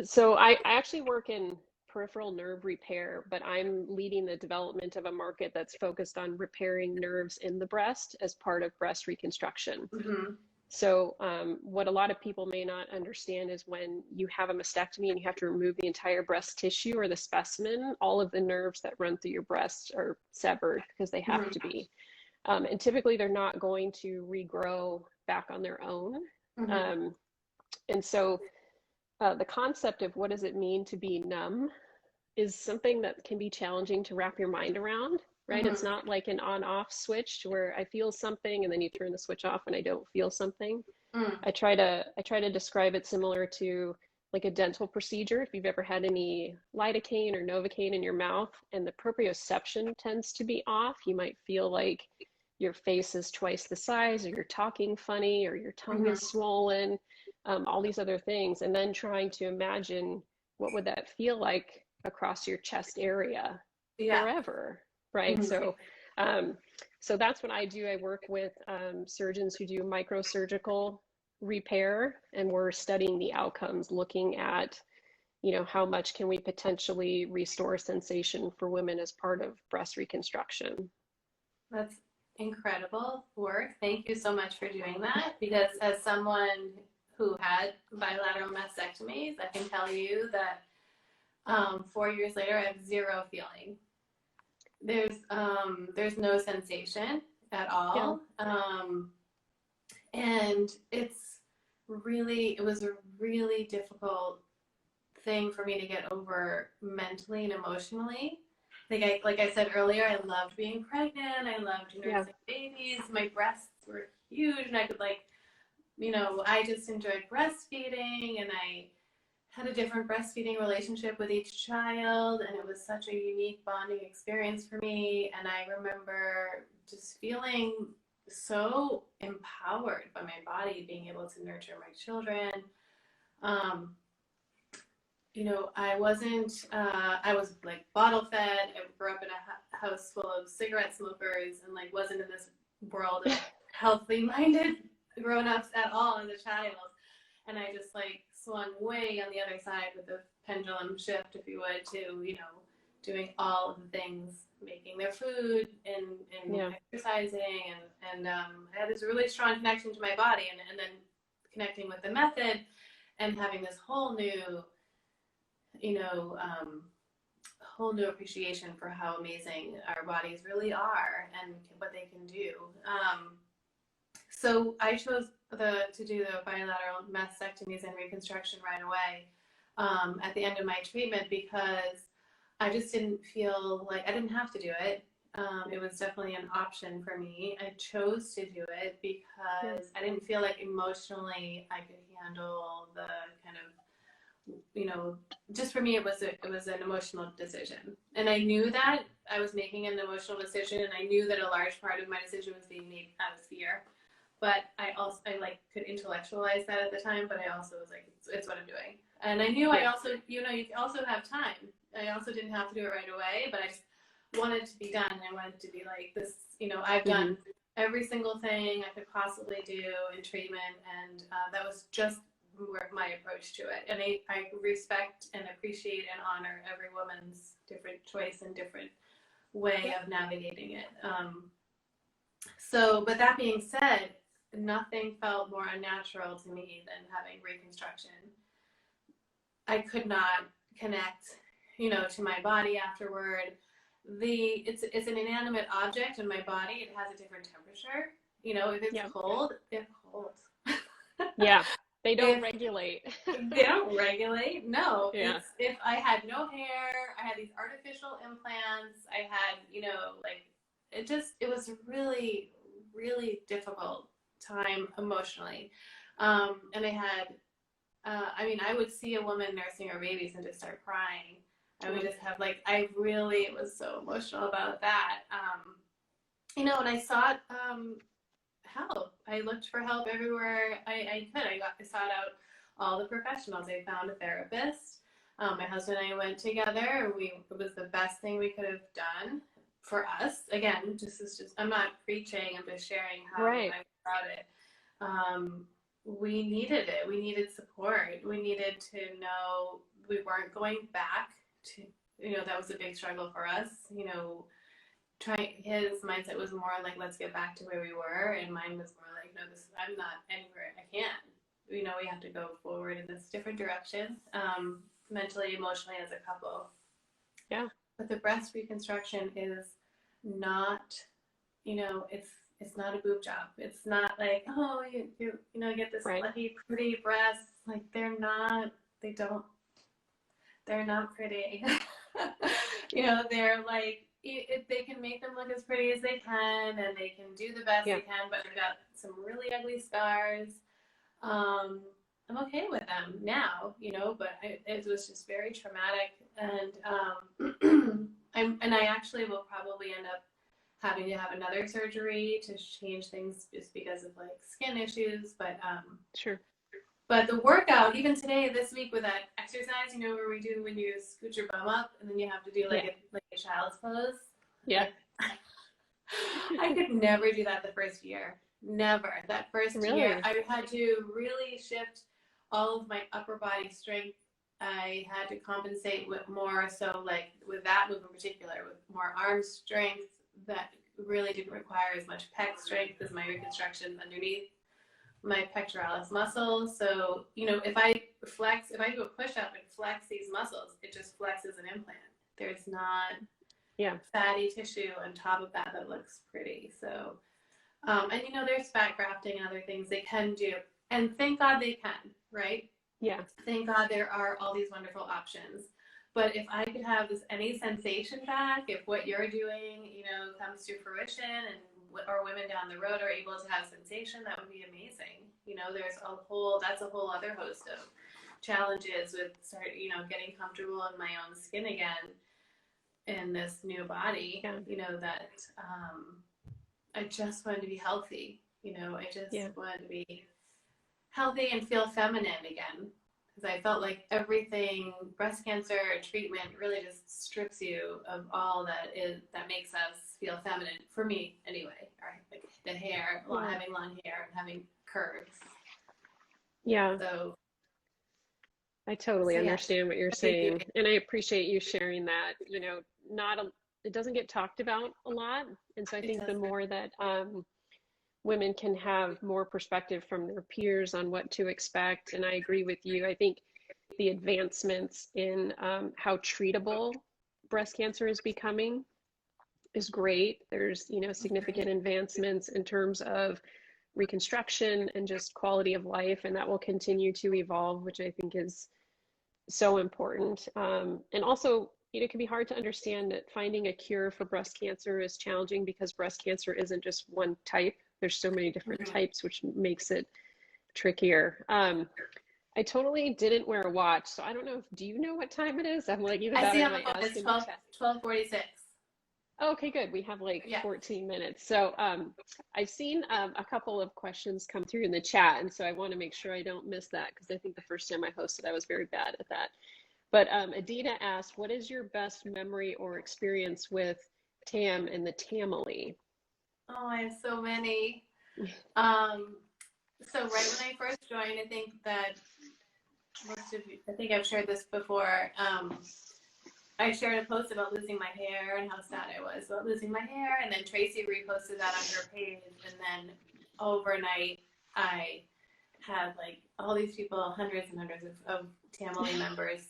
S1: So I actually work in peripheral nerve repair, but I'm leading the development of a market that's focused on repairing nerves in the breast as part of breast reconstruction.
S2: Mm-hmm.
S1: So, what a lot of people may not understand is when you have a mastectomy and you have to remove the entire breast tissue or the specimen, all of the nerves that run through your breast are severed because they have
S2: Mm-hmm.
S1: to be. And typically, they're not going to regrow back on their own.
S2: Mm-hmm.
S1: Um, and so, the concept of what does it mean to be numb is something that can be challenging to wrap your mind around, right? It's
S2: Mm-hmm.
S1: not like an on-off switch where I feel something and then you turn the switch off and I don't feel something.
S2: Mm-hmm.
S1: I try to describe it similar to like a dental procedure. If you've ever had any lidocaine or novocaine in your mouth and the proprioception tends to be off, you might feel like your face is twice the size, or you're talking funny, or your tongue is
S2: Mm-hmm.
S1: swollen, all these other things, and then trying to imagine what would that feel like across your chest area
S2: Yeah.
S1: forever, right?
S2: Mm-hmm.
S1: Um, so that's what I do. I work with surgeons who do microsurgical repair, and we're studying the outcomes, looking at, how much can we potentially restore sensation for women as part of breast reconstruction.
S2: That's incredible work. Thank you so much for doing that. Because as someone who had bilateral mastectomies, I can tell you that 4 years later, I have zero feeling. There's no sensation at
S1: Yeah,
S2: all, and it was a really difficult thing for me to get over mentally and emotionally. Like I said earlier, I loved being pregnant. I loved
S1: yeah,
S2: nursing babies. My breasts were huge, and I could I just enjoyed breastfeeding, and I had a different breastfeeding relationship with each child, and it was such a unique bonding experience for me. And I remember just feeling so empowered by my body being able to nurture my children. Um, I was like bottle fed. I grew up in a house full of cigarette smokers and like wasn't in this world of healthy minded grown ups at all as a child. And I just like swung way on the other side with the pendulum shift, if you would, to, you know, doing all of the things, making their food and exercising. And I had this really strong connection to my body, and then connecting with the method and having this whole new, you know, whole new appreciation for how amazing our bodies really are and what they can do. So I chose to do the bilateral mastectomies and reconstruction right away at the end of my treatment, because I just didn't feel like I didn't have to do it. It was definitely an option for me. I chose to do it because I didn't feel like emotionally I could handle the kind of, you know, just for me it was an emotional decision, and I knew that I was making an emotional decision, and I knew that a large part of my decision was being made out of fear. But I like could intellectualize that at the time, but I also was like, it's what I'm doing. And I knew I also, you know, you also have time. I also didn't have to do it right away, but I just wanted to be done. I wanted to be like this, you know, I've done every single thing I could possibly do in treatment. And that was just my approach to it. And I respect and appreciate and honor every woman's different choice and different way of navigating it. So, but that being said, nothing felt more unnatural to me than having reconstruction. I could not connect, you know, to my body afterward. It's an inanimate object in my body. It has a different temperature. You know, if it's cold, it's cold.
S1: Yeah, they don't regulate.
S2: They don't regulate. No. Yeah. If I had no hair, I had these artificial implants. I had, you know, like it was a really, really difficult time emotionally. And I had, I mean, I would see a woman nursing her babies and just start crying. I would just have like, I really was so emotional about that. You know, and I sought help. I looked for help everywhere I could. I sought out all the professionals. I found a therapist. My husband and I went together. It was the best thing we could have done for us. Again, I'm not preaching. I'm just sharing how I thought it. We needed it. We needed support. We needed to know we weren't going back to, you know, that was a big struggle for us. You know, his mindset was more like, let's get back to where we were. And mine was more like, no, I'm not anywhere. I can't. You know, we have to go forward in this different direction, mentally, emotionally, as a couple.
S1: Yeah.
S2: But the breast reconstruction is not, you know, it's not a boob job. It's not like, oh, you know, get this fluffy, pretty breasts. Like they're not pretty. You know, they're like, if they can make them look as pretty as they can, and they can do the best they can, but they've got some really ugly scars. I'm okay with them now, you know, but it was just very traumatic, and I actually will probably end up having to have another surgery to change things just because of like skin issues, but
S1: sure.
S2: But the workout, even today, this week with that exercise, you know, where we do when you scoot your bum up and then you have to do like a child's pose.
S1: Yeah.
S2: I could never do that the first year. Never. That first year, I had to really shift all of my upper body strength. I had to compensate with more, so like with that move in particular, with more arm strength that really didn't require as much pec strength as my reconstruction underneath my pectoralis muscles. So, you know, if I do a push-up and flex these muscles, it just flexes an implant. There's not fatty tissue on top of that looks pretty. So, and you know, there's fat grafting and other things they can do. And thank God they can, right?
S1: Yeah.
S2: Thank God there are all these wonderful options. But if I could have any sensation back, if what you're doing, you know, comes to fruition, and or women down the road are able to have sensation, that would be amazing. You know, that's a whole other host of challenges with getting comfortable in my own skin again in this new body. You know, that I just wanted to be healthy. You know, I just wanted to be healthy and feel feminine again. Because I felt like everything, breast cancer treatment really just strips you of all that makes us feel feminine, for me anyway. Right? Like the hair, having long hair and having curves.
S1: Yeah.
S2: So
S1: I totally
S2: So yeah,
S1: understand what you're
S2: a big
S1: saying,
S2: beauty.
S1: and I appreciate you sharing that. Not a, it doesn't get talked about a lot, and so I
S2: It
S1: think the
S2: doesn't.
S1: more that women can have more perspective from their peers on what to expect, and I agree with you. I think the advancements in how treatable breast cancer is becoming is great. There's,
S2: Right.
S1: significant advancements in terms of reconstruction and just quality of life, and that will continue to evolve, which I think is so important. And also, it can be hard to understand that finding a cure for breast cancer is challenging because breast cancer isn't just one type. There's so many different
S2: Mhm.
S1: types, which makes it trickier. I totally didn't wear a watch, so I don't know if, do you know what time it is? I'm like, either
S2: I
S1: that
S2: see
S1: or
S2: on
S1: am
S2: the
S1: I
S2: phone it's
S1: asking the
S2: 12,
S1: chat?
S2: 12:46.
S1: Okay, good. We have like
S2: Yeah.
S1: 14 minutes. So I've seen a couple of questions come through in the chat, and so I want to make sure I don't miss that because I think the first time I hosted, I was very bad at that. But Adina asked, what is your best memory or experience with Tam and the Tamily?
S2: Oh, I have so many. Um, so right when I first joined, I think that most of you, I think I've shared this before. I shared a post about losing my hair and how sad I was about losing my hair, and then Tracy reposted that on her page, and then overnight I had like all these people, hundreds and hundreds of Tamily members,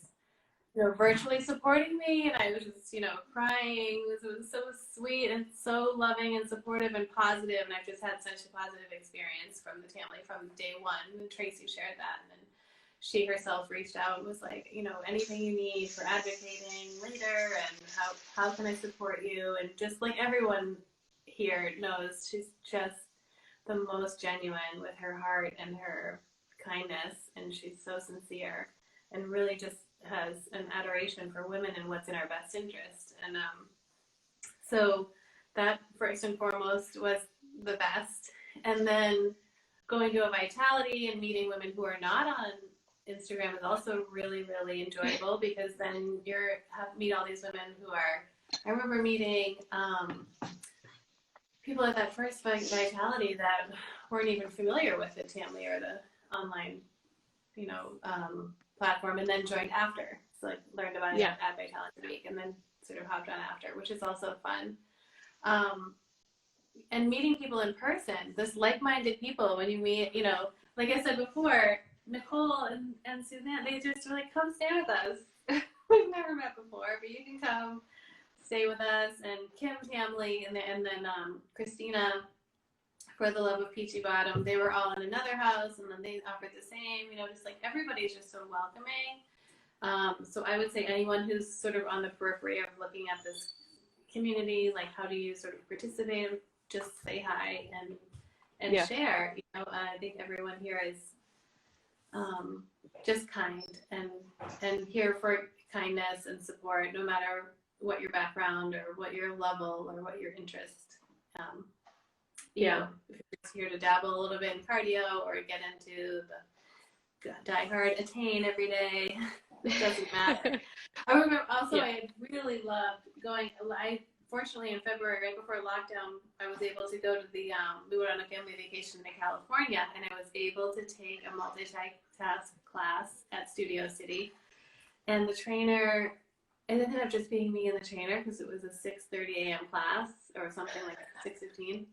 S2: virtually supporting me, and I was just, crying. It was so sweet and so loving and supportive and positive, and I've just had such a positive experience from the Tamily from day one. And Tracy shared that, and then she herself reached out and was like, anything you need for advocating later, and how can I support you? And just like everyone here knows, she's just the most genuine with her heart and her kindness, and she's so sincere and really just has an adoration for women and what's in our best interest. And so that first and foremost was the best. And then going to a vitality and meeting women who are not on Instagram is also really, really enjoyable because then meet all these women who are. I remember meeting people at that first vitality that weren't even familiar with the Tammy or the online, platform, and then joined after. So like learned about it
S1: Yeah,
S2: at Vitality Week, and then sort of hopped on after, which is also fun. Um, and meeting people in person, this like-minded people. When you meet, like I said before, Nicole and Suzanne, they just were like, come stay with us. We've never met before, but you can come stay with us. And Kim Tamley and then Christina for the love of Peachy Bottom, they were all in another house, and then they offered the same. Just like everybody's just so welcoming. So I would say anyone who's sort of on the periphery of looking at this community, like how do you sort of participate? Just say hi and
S1: yeah,
S2: share. I think everyone here is just kind and here for kindness and support, no matter what your background or what your level or what your interest. Um,
S1: yeah,
S2: if you're just here to dabble a little bit in cardio or get into the die hard attain every day, it doesn't matter. I remember also
S1: yeah,
S2: I really loved going. Fortunately in February, right before lockdown, I was able to go to the. We went on a family vacation to California, and I was able to take a multitask class at Studio City, and the trainer. It ended up just being me and the trainer because it was a 6:30 a.m. class or something like 6:15.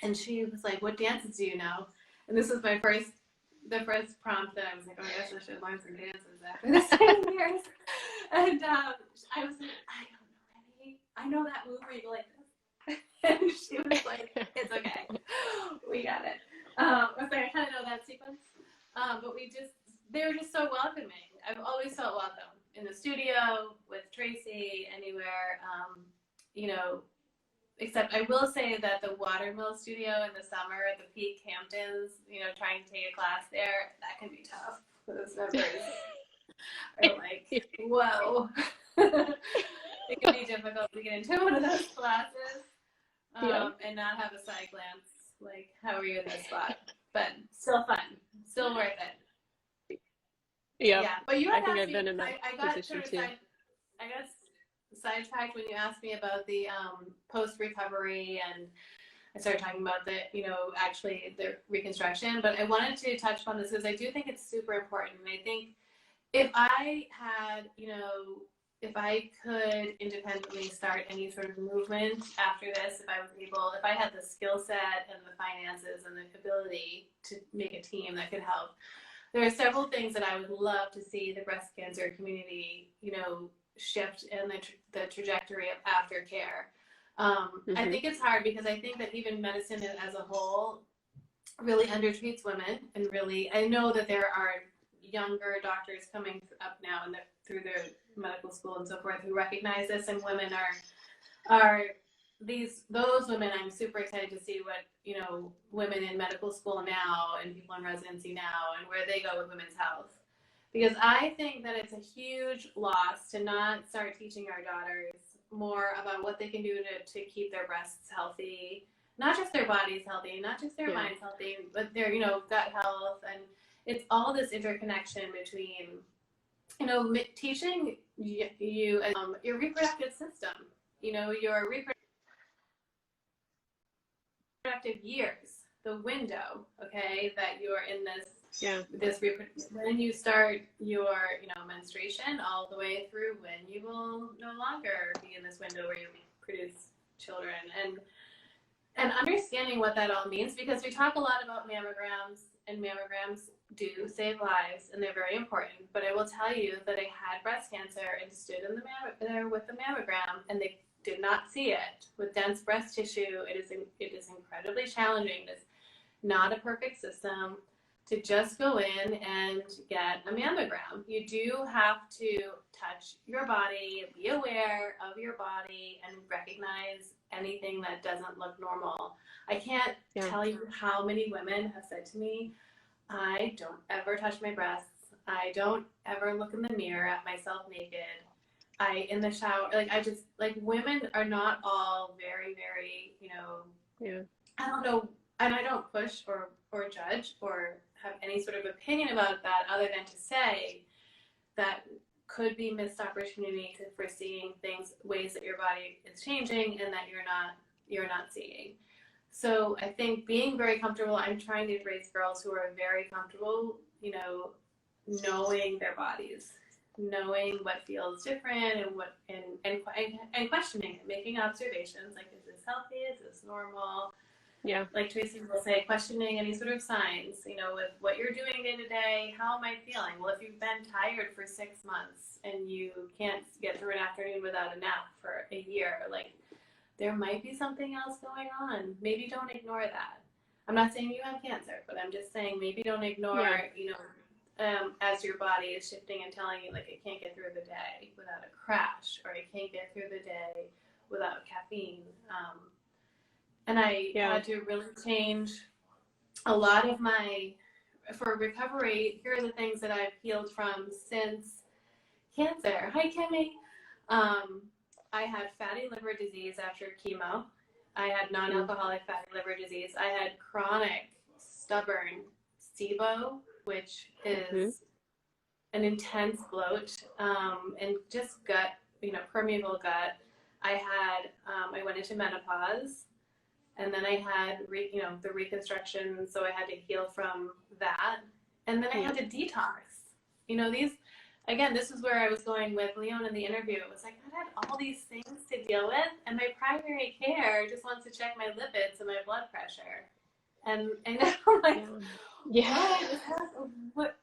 S2: And she was like, "What dances do you know?" And this was the first prompt that I was like, "Oh, I guess I should learn some dances after the 7 years." And I was like, "I don't know any. I know that move where you go like this." And she was like, "It's okay, we got it." I was like, "I kind of know that sequence," but they were just so welcoming. I've always felt welcome in the studio with Tracy, anywhere. You know, Except I will say that the Watermill Studio in the summer at the Peak Hamptons, trying to take a class there, that can be tough. Those members are like, whoa. It can be difficult to get into one of those classes
S1: yeah,
S2: and not have a side glance. Like, how are you in this spot? But still fun, still worth it.
S1: yeah.
S2: Yeah, but you
S1: I
S2: had
S1: think
S2: asked
S1: I've been
S2: me.
S1: in that
S2: I got
S1: position
S2: sort of
S1: too.
S2: I got sidetracked when you asked me about the post recovery, and I started talking about actually the reconstruction. But I wanted to touch upon this because I do think it's super important. And I think if I had, you know, if I could independently start any sort of movement after this, if I was able, if I had the skill set and the finances and the ability to make a team that could help, there are several things that I would love to see the breast cancer community, you know, shift in the trajectory of aftercare. I
S1: Mm-hmm.
S2: think it's hard because I think that even medicine as a whole really undertreats women, and really, I know that there are younger doctors coming up now and through their medical school and so forth who recognize this, and women are those women. I'm super excited to see what, you know, women in medical school now and people in residency now and where they go with women's health, because I think that it's a huge loss to not start teaching our daughters more about what they can do to keep their breasts healthy, not just their bodies healthy, not just their
S1: Yeah.
S2: minds healthy, but their, you know, gut health. And it's all this interconnection between, you know, teaching you your reproductive system, you know, your reproductive years, the window, okay, that you're in
S1: Yeah.
S2: when you start your, you know, menstruation all the way through when you will no longer be in this window where you produce children, and understanding what that all means, because we talk a lot about mammograms, and mammograms do save lives and they're very important, but I will tell you that I had breast cancer and stood in there with the mammogram, and they did not see it. With dense breast tissue, it is incredibly challenging. It's not a perfect system to just go in and get a mammogram. You do have to touch your body, be aware of your body, and recognize anything that doesn't look normal. I can't
S1: Yeah.
S2: tell you how many women have said to me, I don't ever touch my breasts. I don't ever look in the mirror at myself naked. In the shower, like, I just, like, women are not all very, very, you know,
S1: Yeah.
S2: I don't know, and I don't push or judge or have any sort of opinion about that, other than to say that could be missed opportunity for seeing things, ways that your body is changing and that you're not seeing. So I think being very comfortable, I'm trying to raise girls who are very comfortable, you know, knowing their bodies, knowing what feels different, and what and questioning it, making observations like, is this healthy? Is this normal?
S1: Yeah.
S2: Like Tracy will say, questioning any sort of signs, you know, with what you're doing day to day. How am I feeling? Well, if you've been tired for 6 months and you can't get through an afternoon without a nap for a year, like, there might be something else going on. Maybe don't ignore that. I'm not saying you have cancer, but I'm just saying maybe don't ignore,
S1: Yeah.
S2: you know, as your body is shifting and telling you, like, I can't get through the day without a crash, or I can't get through the day without caffeine. And I
S1: Yeah.
S2: had to really change a lot of for recovery. Here are the things that I've healed from since cancer. Hi, Kimmy. Um, I had fatty liver disease after chemo. I had
S1: Mm.
S2: non-alcoholic fatty liver disease. I had chronic, stubborn SIBO, which
S1: Mm-hmm.
S2: is an intense bloat, and just gut, you know, permeable gut. I went into menopause, and then I had the reconstruction, so I had to heal from that, and then I
S1: Yeah.
S2: had to detox. You know, this is where I was going with Leon in the interview. It was like, I had all these things to deal with, and my primary care just wants to check my lipids and my blood pressure, and now I'm like,
S1: Yeah. Yeah.
S2: what?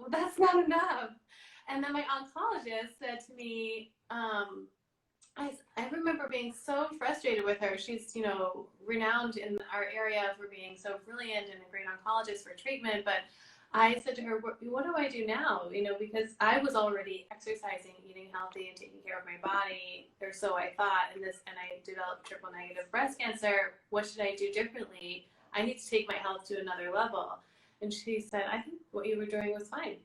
S2: That's not enough. And then my oncologist said to me, I remember being so frustrated with her. She's, you know, renowned in our area for being so brilliant and a great oncologist for treatment. But I said to her, what do I do now? You know, because I was already exercising, eating healthy, and taking care of my body, or so I thought. And I developed triple negative breast cancer. What should I do differently? I need to take my health to another level. And she said, I think what you were doing was fine.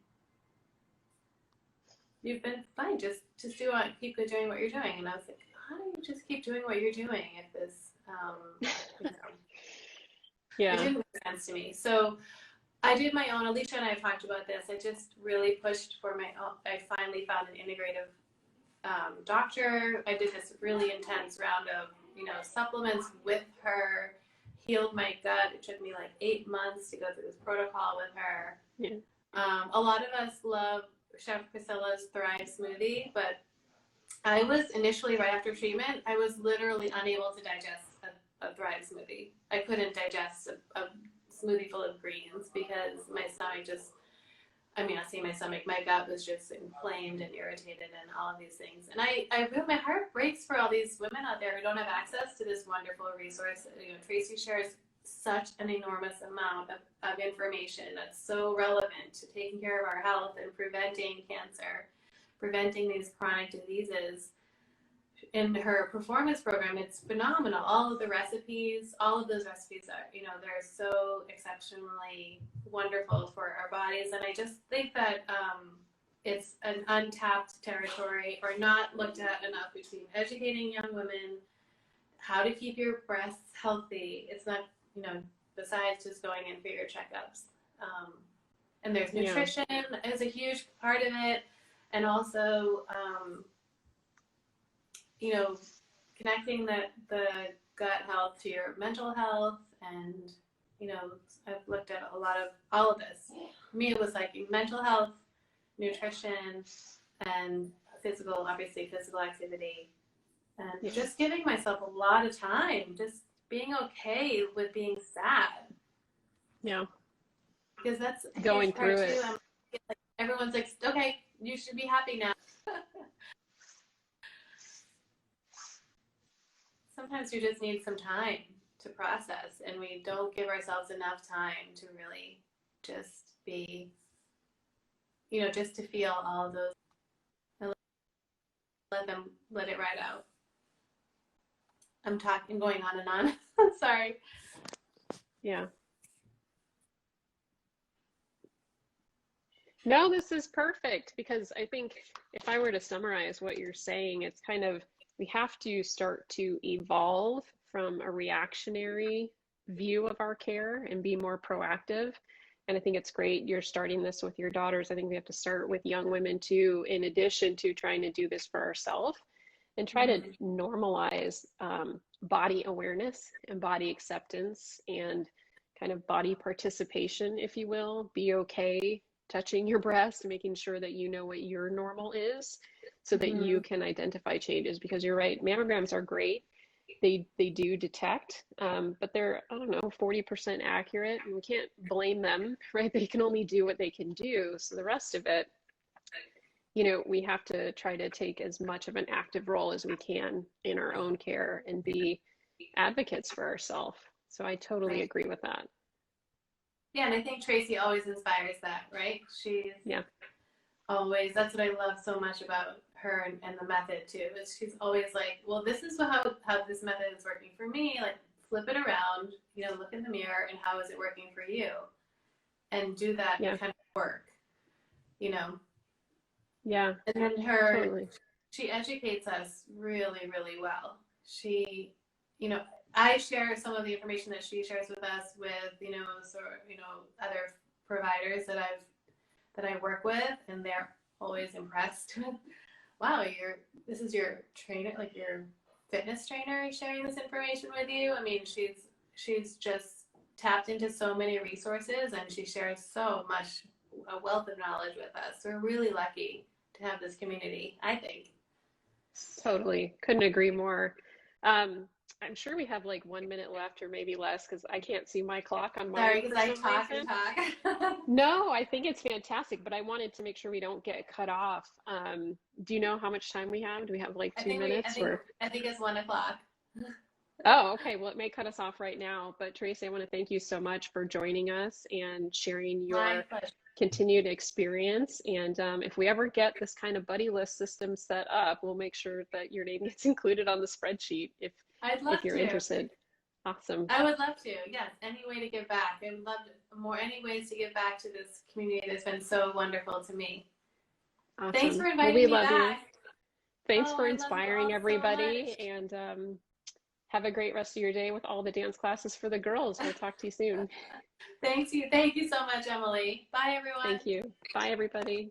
S2: You've been fine. Just keep doing what you're doing. And I was like, how do you just keep doing what you're doing if this, you know, it
S1: Yeah.
S2: didn't make sense to me. So I did my own. Alicia and I have talked about this. I just really pushed for my own. I finally found an integrative doctor. I did this really intense round of, you know, supplements with her. Healed my gut. It took me like 8 months to go through this protocol with her.
S1: Yeah.
S2: A lot of us love Chef Priscilla's Thrive smoothie, but I was initially, right after treatment, I was literally unable to digest a Thrive smoothie. I couldn't digest a smoothie full of greens because my stomach just, I mean, I see my stomach, my gut was just inflamed and irritated and all of these things. And I really, my heart breaks for all these women out there who don't have access to this wonderful resource. You know, Tracy shares such an enormous amount of information that's so relevant to taking care of our health and preventing cancer, preventing these chronic diseases. In her performance program, it's phenomenal. All of the recipes, all of those recipes are, you know, they're so exceptionally wonderful for our bodies. And I just think that it's an untapped territory or not looked at enough between educating young women how to keep your breasts healthy. It's not, you know, besides just going in for your checkups. And there's nutrition is a huge part of it. And also, you know, connecting the gut health to your mental health. And, you know, I've looked at a lot of all of this. For me, it was like mental health, nutrition, and obviously physical activity. And just giving myself a lot of time, just being okay with being sad.
S1: Yeah.
S2: Because that's a
S1: going
S2: huge part
S1: through it.
S2: too. Like, everyone's like, okay, you should be happy now. Sometimes you just need some time to process, and we don't give ourselves enough time to really just be, you know, just to feel all of those and let it ride out. I'm going on and on. Sorry.
S1: Yeah. No, this is perfect, because I think if I were to summarize what you're saying, it's kind of, we have to start to evolve from a reactionary view of our care and be more proactive. And I think it's great you're starting this with your daughters. I think we have to start with young women too, in addition to trying to do this for ourselves, and try to normalize body awareness and body acceptance and kind of body participation, if you will. Be okay touching your breast, making sure that you know what your normal is so that you can identify changes. Because you're right, mammograms are great. They do detect, but they're, I don't know, 40% accurate, and we can't blame them, right? They can only do what they can do. So the rest of it, you know, we have to try to take as much of an active role as we can in our own care and be advocates for ourselves. So I totally agree with that.
S2: Yeah, and I think Tracy always inspires that, right? She's always, that's what I love so much about her and the method too, is she's always like, well, this is how this method is working for me. Like, flip it around, you know, look in the mirror and how is it working for you? And do that kind of work, you know? Yeah. And then she educates us really, really well. She, you know, I share some of the information that she shares with us with, you know, other providers that I work with, and they're always impressed with, wow, this is your trainer, like your fitness trainer sharing this information with you. I mean, she's just tapped into so many resources, and she shares so much, a wealth of knowledge with us. We're really lucky to have this community, I think.
S1: Totally. Couldn't agree more. I'm sure we have like 1 minute left or maybe less, because I can't see my clock on my.
S2: Sorry, because I talk and talk.
S1: No, I think it's fantastic, but I wanted to make sure we don't get cut off. Do you know how much time we have? Do we have like 2 minutes?
S2: I think it's 1 o'clock.
S1: Oh, okay. Well, it may cut us off right now, but Tracy, I want to thank you so much for joining us and sharing your continued experience. And if we ever get this kind of buddy list system set up, we'll make sure that your name gets included on the spreadsheet if you're interested. Awesome.
S2: I would love to. Yes, any way to give back. I would love any ways to give back to this community that's been so wonderful to me. Awesome. Thanks for inviting me back. You.
S1: Thanks for inspiring everybody, and have a great rest of your day with all the dance classes for the girls. We'll talk to you soon.
S2: Thank you so much, Emily. Bye, everyone.
S1: Thank you. Bye, everybody.